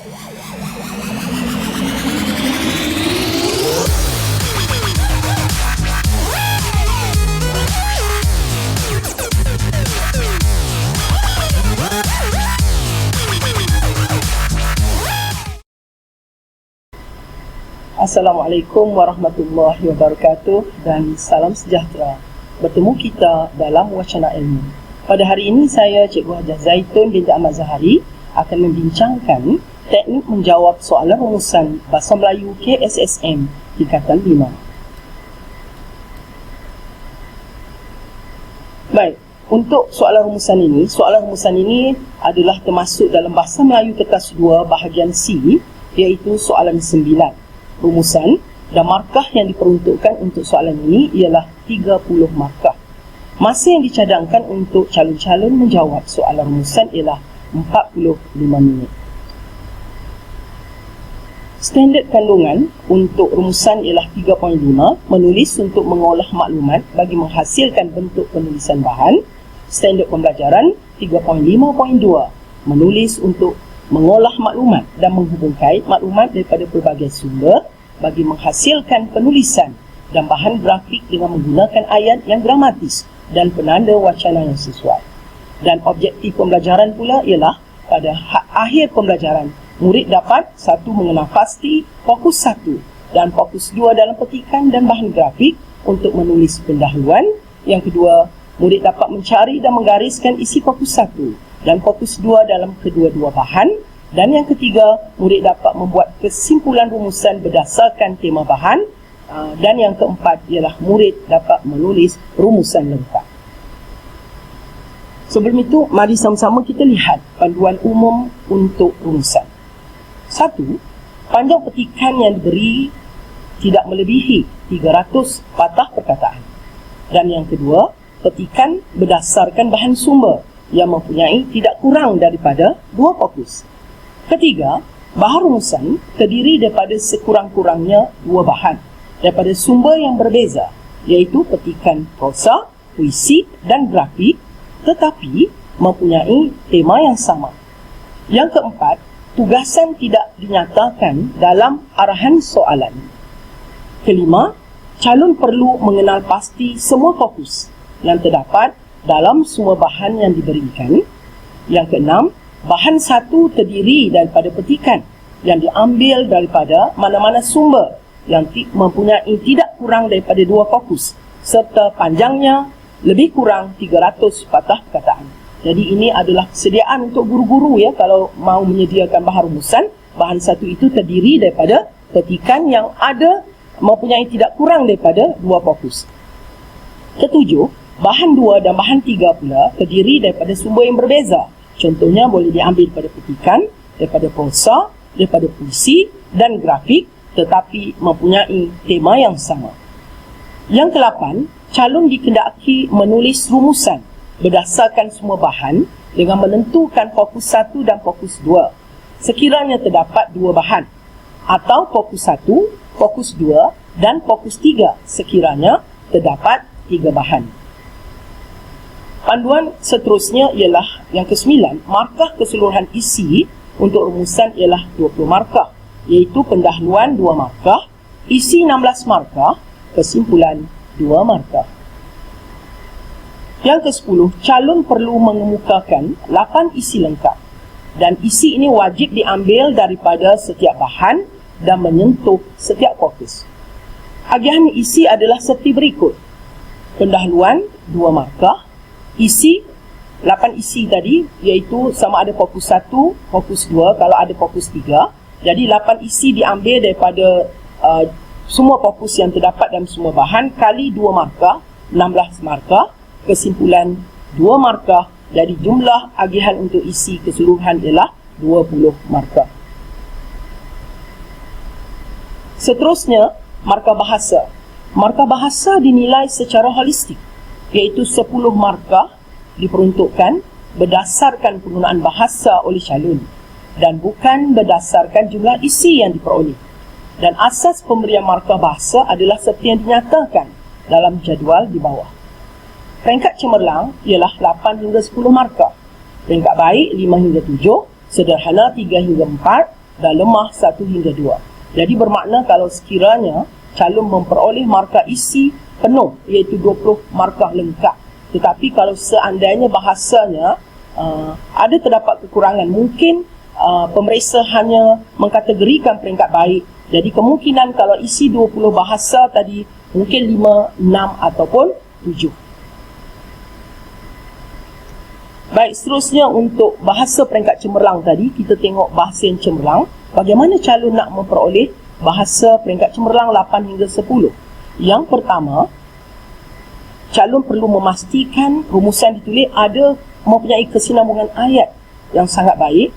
Assalamualaikum warahmatullahi wabarakatuh dan salam sejahtera. Bertemu kita dalam Wacana Ilmu. Pada hari ini saya Cikgu Hajah Zaitun binti Ahmad Zahari akan membincangkan teknik menjawab soalan rumusan Bahasa Melayu KSSM tingkatan 5. Baik, untuk soalan rumusan ini adalah termasuk dalam Bahasa Melayu Kertas 2 bahagian C, iaitu soalan 9. Rumusan dan markah yang diperuntukkan untuk soalan ini ialah 30 markah. Masa yang dicadangkan untuk calon-calon menjawab soalan rumusan ialah 45 minit. Standard kandungan untuk rumusan ialah 3.5, menulis untuk mengolah maklumat bagi menghasilkan bentuk penulisan bahan. Standard pembelajaran 3.5.2, menulis untuk mengolah maklumat dan menghubungkan maklumat daripada pelbagai sumber bagi menghasilkan penulisan dan bahan grafik dengan menggunakan ayat yang gramatis dan penanda wacana yang sesuai. Dan objektif pembelajaran pula ialah pada akhir pembelajaran, murid dapat 1. Mengenal pasti fokus 1 dan fokus 2 dalam petikan dan bahan grafik untuk menulis pendahuluan. Yang kedua, murid dapat mencari dan menggariskan isi fokus 1 dan fokus 2 dalam kedua-dua bahan. Dan yang ketiga, murid dapat membuat kesimpulan rumusan berdasarkan tema bahan. Dan yang keempat ialah murid dapat menulis rumusan lengkap. Sebelum itu, mari sama-sama kita lihat panduan umum untuk rumusan. 1. Panjang petikan yang diberi tidak melebihi 300 patah perkataan. Dan yang kedua, petikan berdasarkan bahan sumber yang mempunyai tidak kurang daripada 2 fokus. Ketiga, bahan rumusan terdiri daripada sekurang-kurangnya 2 bahan daripada sumber yang berbeza, iaitu petikan prosa, puisi dan grafik, tetapi mempunyai tema yang sama. Yang keempat, tugasan tidak dinyatakan dalam arahan soalan. Kelima, calon perlu mengenal pasti semua fokus yang terdapat dalam semua bahan yang diberikan. Yang keenam, bahan satu terdiri daripada petikan yang diambil daripada mana-mana sumber yang mempunyai tidak kurang daripada 2 fokus serta panjangnya lebih kurang 300 patah perkataan. Jadi ini adalah kesediaan untuk guru-guru ya, kalau mau menyediakan bahan rumusan, bahan satu itu terdiri daripada petikan yang ada mempunyai tidak kurang daripada 2 fokus. Ketujuh, bahan 2 dan bahan 3 pula terdiri daripada sumber yang berbeza. Contohnya boleh diambil daripada petikan, daripada prosa, daripada puisi dan grafik, tetapi mempunyai tema yang sama. Yang ke-8, calon dikendaki menulis rumusan berdasarkan semua bahan dengan menentukan fokus 1 dan fokus 2. Sekiranya terdapat 2 bahan, atau fokus 1, fokus 2 dan fokus 3 sekiranya terdapat 3 bahan. Panduan seterusnya ialah yang ke-9, markah keseluruhan isi untuk rumusan ialah 20 markah, iaitu pendahuluan 2 markah, isi 16 markah, kesimpulan 2 markah. Yang ke-10, calon perlu mengemukakan 8 isi lengkap dan isi ini wajib diambil daripada setiap bahan dan menyentuh setiap fokus. Agihan isi adalah seperti berikut. Pendahuluan 2 markah, isi 8 isi tadi, iaitu sama ada fokus 1, fokus 2, kalau ada fokus 3. Jadi 8 isi diambil daripada semua fokus yang terdapat dalam semua bahan kali 2 markah, 16 markah, kesimpulan 2 markah. Jadi jumlah agihan untuk isi keseluruhan ialah 20 markah. Seterusnya, markah bahasa. Markah bahasa dinilai secara holistik, iaitu 10 markah diperuntukkan berdasarkan penggunaan bahasa oleh calon dan bukan berdasarkan jumlah isi yang diperoleh. Dan asas pemberian markah bahasa adalah seperti yang dinyatakan dalam jadual di bawah. Peringkat cemerlang ialah 8 hingga 10 markah. Peringkat baik 5 hingga 7, sederhana 3 hingga 4 dan lemah 1 hingga 2. Jadi bermakna kalau sekiranya calon memperoleh markah isi penuh, iaitu 20 markah lengkap. Tetapi kalau seandainya bahasanya ada terdapat kekurangan, mungkin pemeriksa hanya mengkategorikan peringkat baik. Jadi kemungkinan kalau isi 20 bahasa tadi mungkin 5, 6 ataupun 7. Baik, seterusnya untuk bahasa peringkat cemerlang tadi, kita tengok bahasa yang cemerlang. Bagaimana calon nak memperoleh bahasa peringkat cemerlang 8 hingga 10? Yang pertama, calon perlu memastikan rumusan ditulis ada mempunyai kesinambungan ayat yang sangat baik.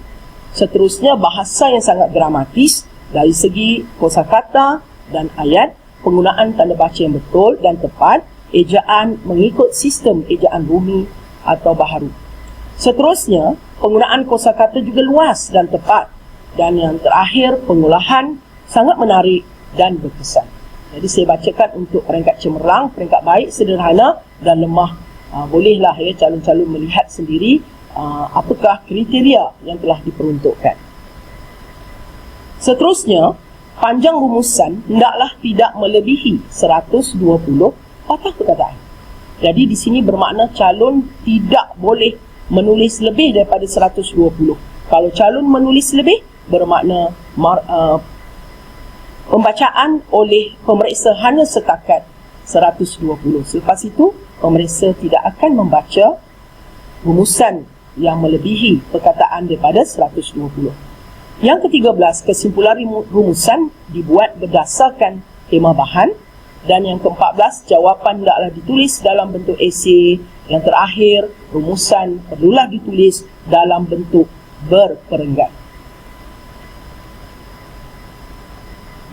Seterusnya, bahasa yang sangat gramatis dari segi kosakata dan ayat, penggunaan tanda baca yang betul dan tepat, ejaan mengikut sistem ejaan Rumi atau Baharu. Seterusnya, penggunaan kosakata juga luas dan tepat. Dan yang terakhir, pengolahan sangat menarik dan berkesan. Jadi saya bacakan untuk peringkat cemerlang, peringkat baik, sederhana dan lemah. Bolehlah ya calon-calon melihat sendiri apakah kriteria yang telah diperuntukkan. Seterusnya, panjang rumusan hendaklah tidak melebihi 120 patah perkataan. Jadi di sini bermakna calon tidak boleh menulis lebih daripada 120. Kalau calon menulis lebih, bermakna pembacaan oleh pemeriksa hanya setakat 120. Selepas itu, pemeriksa tidak akan membaca rumusan yang melebihi perkataan daripada 120. Yang ke-13, kesimpulan rumusan dibuat berdasarkan tema bahan. Dan yang ke-14, jawapan hendaklah ditulis dalam bentuk esei. Yang terakhir, rumusan perlulah ditulis dalam bentuk berperenggan.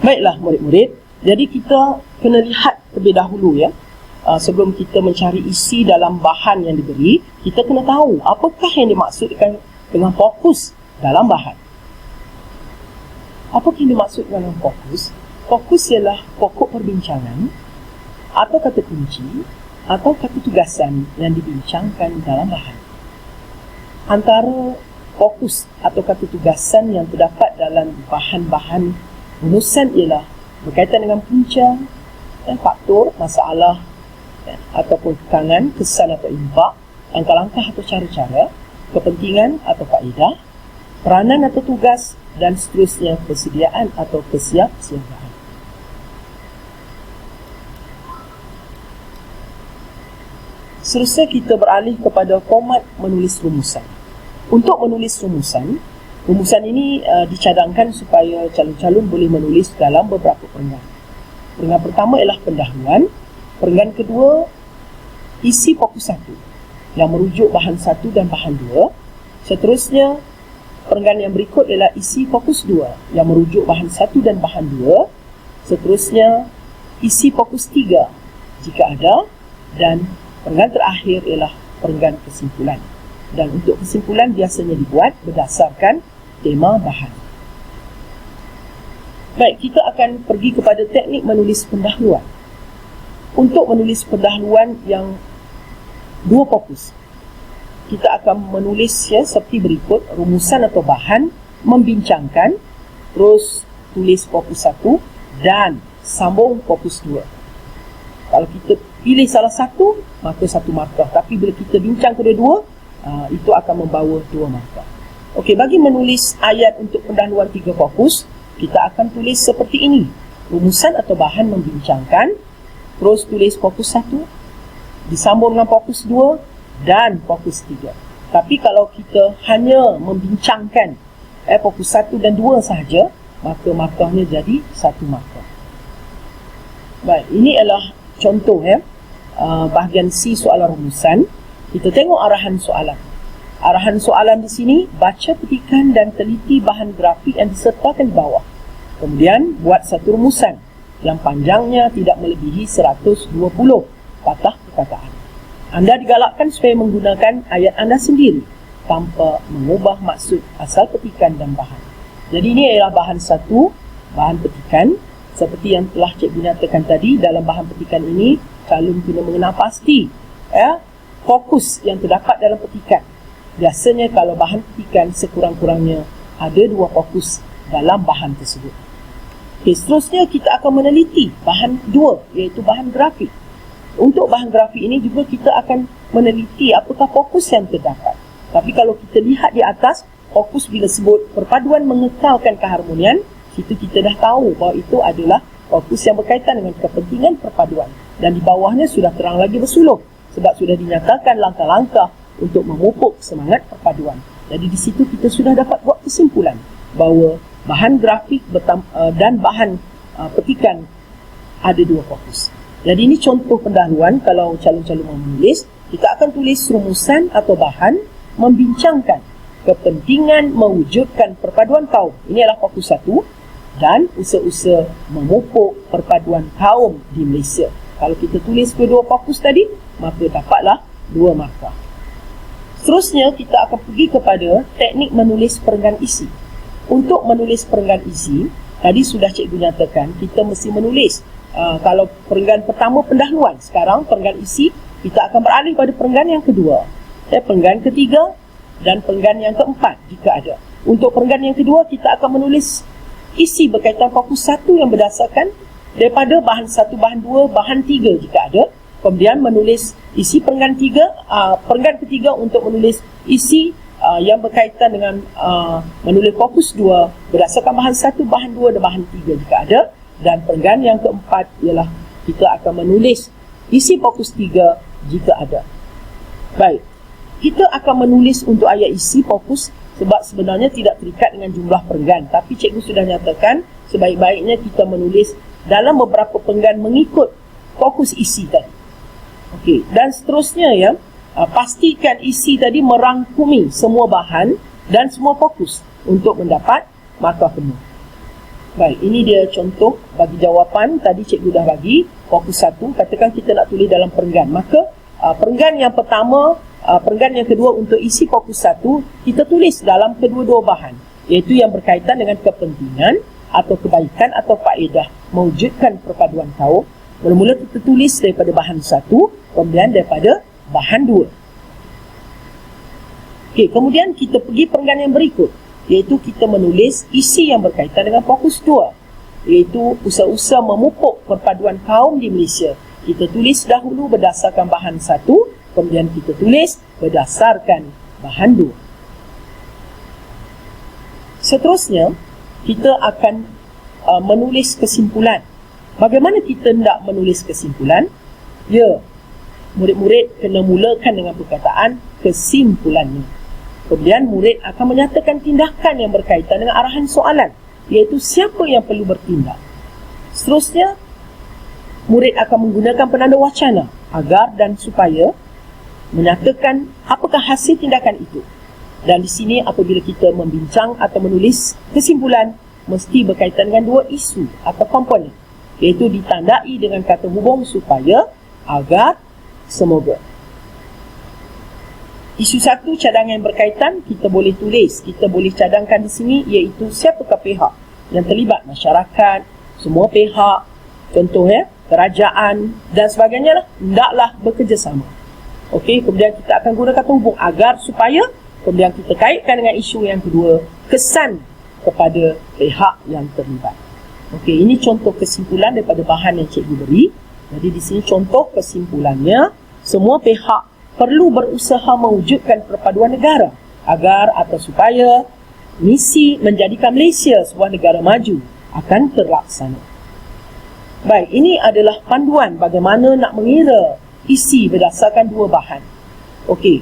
Baiklah murid-murid, jadi kita kena lihat terlebih dahulu ya. Sebelum kita mencari isi dalam bahan yang diberi, kita kena tahu apakah yang dimaksudkan dengan fokus dalam bahan. Apa yang dimaksudkan dengan fokus? Fokus ialah pokok perbincangan atau kata kunci atau kata tugasan yang dibincangkan dalam bahan. Antara fokus atau kata tugasan yang terdapat dalam bahan-bahan rumusan ialah berkaitan dengan punca, faktor, masalah, ataupun tekangan, kesan atau impak, langkah-langkah atau cara-cara, kepentingan atau kaedah, peranan atau tugas, dan seterusnya persediaan atau kesiapsiagaan. Seterusnya kita beralih kepada format menulis rumusan. Untuk menulis rumusan ini dicadangkan supaya calon-calon boleh menulis dalam beberapa perenggan. Perenggan pertama ialah pendahuluan. Perenggan kedua, isi fokus 1 yang merujuk bahan 1 dan bahan 2. Seterusnya, perenggan yang berikut ialah isi fokus 2 yang merujuk bahan 1 dan bahan 2. Seterusnya, isi fokus 3 jika ada, dan perenggan terakhir ialah perenggan kesimpulan. Dan untuk kesimpulan biasanya dibuat berdasarkan tema bahan. Baik, kita akan pergi kepada teknik menulis pendahuluan. Untuk menulis pendahuluan yang 2 fokus, kita akan menulis seperti berikut: rumusan atau bahan, membincangkan, terus tulis fokus 1 dan sambung fokus 2. Kalau kita pilih salah satu, maka 1 markah. Tapi bila kita bincang kedua-dua, itu akan membawa 2 markah. Okey, bagi menulis ayat untuk pendahuluan 3 fokus, kita akan tulis seperti ini: rumusan atau bahan membincangkan, terus tulis fokus 1, disambung dengan fokus 2 dan fokus 3. Tapi kalau kita hanya membincangkan fokus 1 dan 2 sahaja, maka markahnya jadi 1 markah. Baik, ini adalah contoh bahagian C soalan rumusan. Kita tengok arahan soalan. Arahan soalan di sini, baca petikan dan teliti bahan grafik yang disertakan di bawah. Kemudian buat satu rumusan yang panjangnya tidak melebihi 120 patah perkataan. Anda digalakkan supaya menggunakan ayat anda sendiri tanpa mengubah maksud asal petikan dan bahan. Jadi ini adalah bahan 1, bahan petikan. Seperti yang telah Cikgu nyatakan tadi, dalam bahan petikan ini calon kena mengenal pasti fokus yang terdapat dalam petikan. Biasanya kalau bahan petikan sekurang-kurangnya ada 2 fokus dalam bahan tersebut. Okay, seterusnya kita akan meneliti bahan 2, iaitu bahan grafik. Untuk bahan grafik ini juga kita akan meneliti apakah fokus yang terdapat. Tapi kalau kita lihat di atas, fokus bila sebut perpaduan mengekalkan keharmonian, kita dah tahu bahawa itu adalah fokus yang berkaitan dengan kepentingan perpaduan. Dan di bawahnya sudah terang lagi bersuluh sebab sudah dinyatakan langkah-langkah untuk memupuk semangat perpaduan. Jadi di situ kita sudah dapat buat kesimpulan bahawa bahan grafik dan bahan petikan ada 2 fokus. Jadi ini contoh pendahuluan. Kalau calon-calon mau menulis, kita akan tulis rumusan atau bahan membincangkan kepentingan mewujudkan perpaduan kaum. Ini adalah fokus 1 dan usaha-usaha memupuk perpaduan kaum di Malaysia. Kalau kita tulis kedua fokus tadi, maka dapatlah 2 markah. Seterusnya kita akan pergi kepada teknik menulis perenggan isi. Untuk menulis perenggan isi, tadi sudah cikgu nyatakan kita mesti menulis. Kalau perenggan pertama pendahuluan, sekarang perenggan isi kita akan beralih pada perenggan yang kedua, perenggan ketiga dan perenggan yang keempat jika ada. Untuk perenggan yang kedua kita akan menulis isi berkaitan fokus 1 yang berdasarkan daripada bahan 1, bahan 2, bahan 3 jika ada. Kemudian menulis isi perenggan ketiga untuk menulis isi yang berkaitan dengan menulis fokus 2 berdasarkan bahan 1, bahan 2 dan bahan 3 jika ada. Dan perenggan yang keempat ialah kita akan menulis isi fokus 3 jika ada. Baik, kita akan menulis untuk ayat isi fokus sebab sebenarnya tidak terikat dengan jumlah perenggan. Tapi cikgu sudah nyatakan sebaik-baiknya kita menulis dalam beberapa perenggan mengikut fokus isi tadi. Okey, dan seterusnya ya, pastikan isi tadi merangkumi semua bahan dan semua fokus untuk mendapat markah penuh. Baik, ini dia contoh bagi jawapan tadi cikgu dah bagi fokus 1. Katakan kita nak tulis dalam perenggan, maka perenggan yang pertama, perenggan yang kedua untuk isi fokus 1 kita tulis dalam kedua-dua bahan, iaitu yang berkaitan dengan kepentingan atau kebaikan atau faedah mewujudkan perpaduan kaum. Mula-mula kita tulis daripada bahan 1, kemudian daripada bahan 2. Okey, kemudian kita pergi perenggan yang berikut, iaitu kita menulis isi yang berkaitan dengan fokus 2, iaitu usaha-usaha memupuk perpaduan kaum di Malaysia. Kita tulis dahulu berdasarkan bahan 1, kemudian kita tulis berdasarkan bahan 2. Seterusnya, kita akan menulis kesimpulan. Bagaimana kita hendak menulis kesimpulan? Ya, murid-murid kena mulakan dengan perkataan kesimpulannya. Kemudian murid akan menyatakan tindakan yang berkaitan dengan arahan soalan, iaitu siapa yang perlu bertindak. Seterusnya, murid akan menggunakan penanda wacana agar dan supaya menyatakan apakah hasil tindakan itu. Dan di sini apabila kita membincang atau menulis kesimpulan, mesti berkaitan dengan 2 isu atau komponen, iaitu ditandai dengan kata hubung supaya, agar, semoga. Isu 1 cadangan yang berkaitan kita boleh tulis, kita boleh cadangkan di sini, iaitu siapakah pihak yang terlibat, masyarakat, semua pihak, contohnya kerajaan dan sebagainya lah, hendaklah bekerjasama. Okey, kemudian kita akan guna kata hubung agar, supaya, kemudian kita kaitkan dengan isu yang kedua, kesan kepada pihak yang terlibat. Okey, ini contoh kesimpulan daripada bahan yang cikgu beri. Jadi di sini contoh kesimpulannya, semua pihak perlu berusaha mewujudkan perpaduan negara agar atau supaya misi menjadikan Malaysia sebuah negara maju akan terlaksana. Baik, ini adalah panduan bagaimana nak mengira isi berdasarkan 2 bahan. Okey,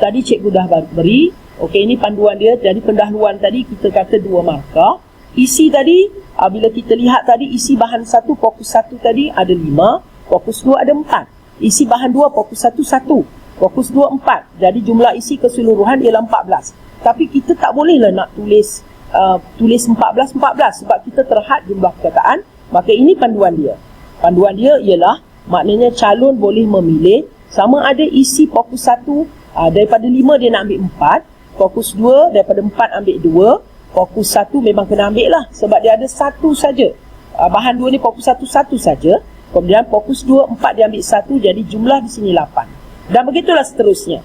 tadi cikgu dah beri. Okey, ini panduan dia. Jadi pendahuluan tadi kita kata 2 markah. Isi tadi, bila kita lihat tadi isi bahan 1, fokus 1 tadi ada 5, fokus 2 ada 4. Isi bahan 2, fokus 1, 1. Fokus 2, 4. Jadi jumlah isi keseluruhan ialah 14. Tapi kita tak bolehlah nak tulis 14 sebab kita terhad jumlah perkataan. Maka ini panduan dia. Panduan dia ialah maknanya calon boleh memilih sama ada isi fokus 1 daripada 5 dia nak ambil 4, fokus 2 daripada 4 ambil 2, fokus 1 memang kena ambil lah sebab dia ada 1 saja. Bahan 2 ni fokus 1 saja. Kemudian fokus 2, 4 dia ambil 1, jadi jumlah di sini 8. Dan begitulah seterusnya.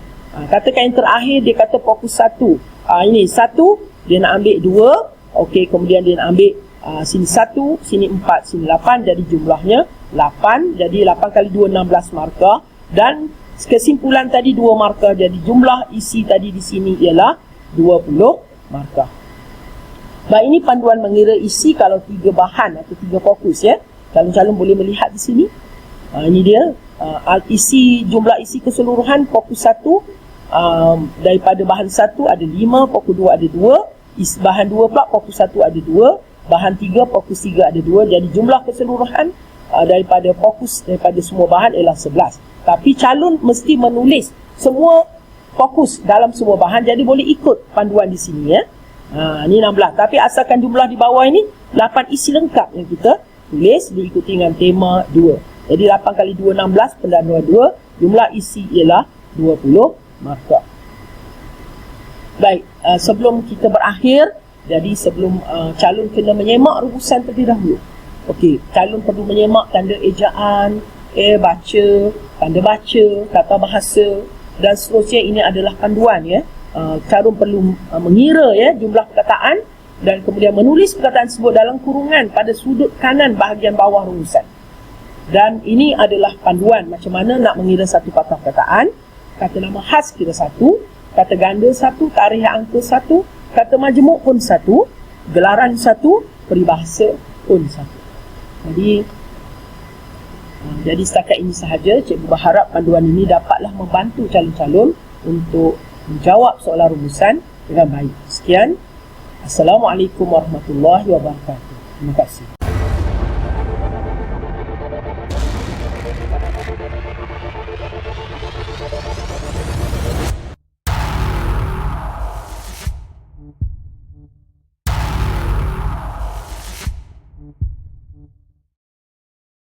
Katakan yang terakhir dia kata fokus 1. Ini 1 dia nak ambil Okey, kemudian dia nak ambil sini 1, sini 4, sini 8, jadi jumlahnya 8. Jadi 8 kali 2, 16 markah. Dan kesimpulan tadi 2 markah. Jadi jumlah isi tadi di sini ialah 20 markah. Baik, ini panduan mengira isi kalau 3 bahan atau 3 fokus ya. Calon-calon boleh melihat di sini. Ini dia jumlah isi keseluruhan fokus 1. Daripada bahan 1 ada 5, fokus 2 ada 2. Bahan 2 pula fokus 1 ada 2. Bahan 3, fokus 3 ada 2. Jadi jumlah keseluruhan daripada semua bahan ialah 11. Tapi calon mesti menulis semua fokus dalam semua bahan. Jadi boleh ikut panduan di sini ya. Ni 16. Tapi asalkan jumlah di bawah ini 8 isi lengkap yang kita tulis diikuti dengan tema 2. Jadi 8 kali 2, 16, pendanua 2. Jumlah isi ialah 20 markah. Baik, sebelum kita berakhir, jadi sebelum calon kena menyemak rumusan terlebih dahulu. Okey, calon perlu menyemak tanda ejaan, baca, tanda baca, tata bahasa dan seterusnya. Ini adalah panduan ya. Calon perlu mengira ya jumlah perkataan dan kemudian menulis perkataan tersebut dalam kurungan pada sudut kanan bahagian bawah rumusan. Dan ini adalah panduan macam mana nak mengira satu patah perkataan. Kata nama khas kira 1, kata ganda 1, tarikh angka 1, kata majmuk pun 1, gelaran 1, peribahasa pun 1. Jadi setakat ini sahaja. Cikgu berharap panduan ini dapatlah membantu calon-calon untuk menjawab soalan rumusan dengan baik. Sekian. Assalamualaikum warahmatullahi wabarakatuh. Terima kasih.